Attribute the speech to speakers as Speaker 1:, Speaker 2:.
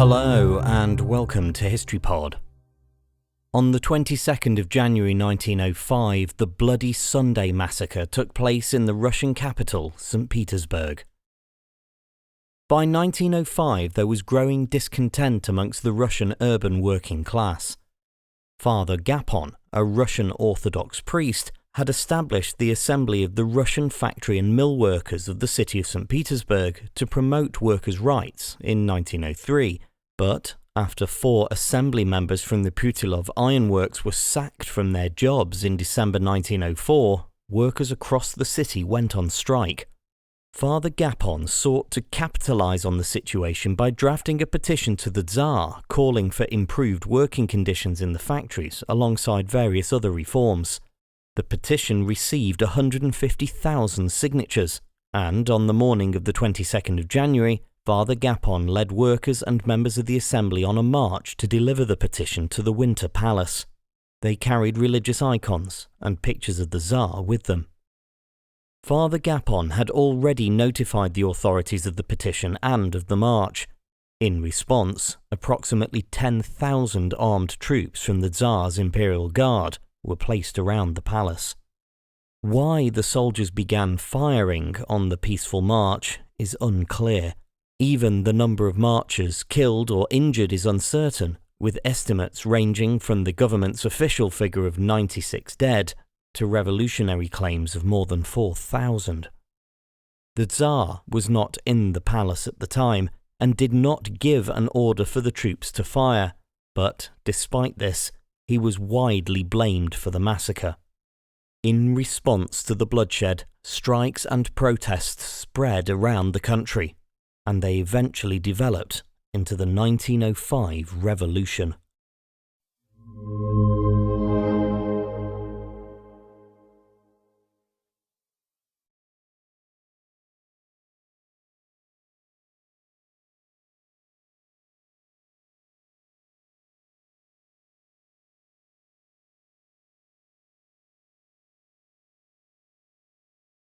Speaker 1: Hello and welcome to HistoryPod. On the 22nd of January 1905, the Bloody Sunday massacre took place in the Russian capital, St Petersburg. By 1905, there was growing discontent amongst the Russian urban working class. Father Gapon, a Russian Orthodox priest, had established the Assembly of the Russian Factory and Mill Workers of the City of St Petersburg to promote workers' rights in 1903, but after 4 assembly members from the Putilov ironworks were sacked from their jobs in December 1904, workers across the city went on strike. Father Gapon sought to capitalise on the situation by drafting a petition to the Tsar calling for improved working conditions in the factories alongside various other reforms. The petition received 150,000 signatures, and on the morning of the 22nd of January, Father Gapon led workers and members of the assembly on a march to deliver the petition to the Winter Palace. They carried religious icons and pictures of the Tsar with them. Father Gapon had already notified the authorities of the petition and of the march. In response, approximately 10,000 armed troops from the Tsar's Imperial Guard were placed around the palace. Why the soldiers began firing on the peaceful march is unclear. Even the number of marchers killed or injured is uncertain, with estimates ranging from the government's official figure of 96 dead to revolutionary claims of more than 4,000. The Tsar was not in the palace at the time and did not give an order for the troops to fire, but despite this, he was widely blamed for the massacre. In response to the bloodshed, strikes and protests spread around the country, and they eventually developed into the 1905 revolution.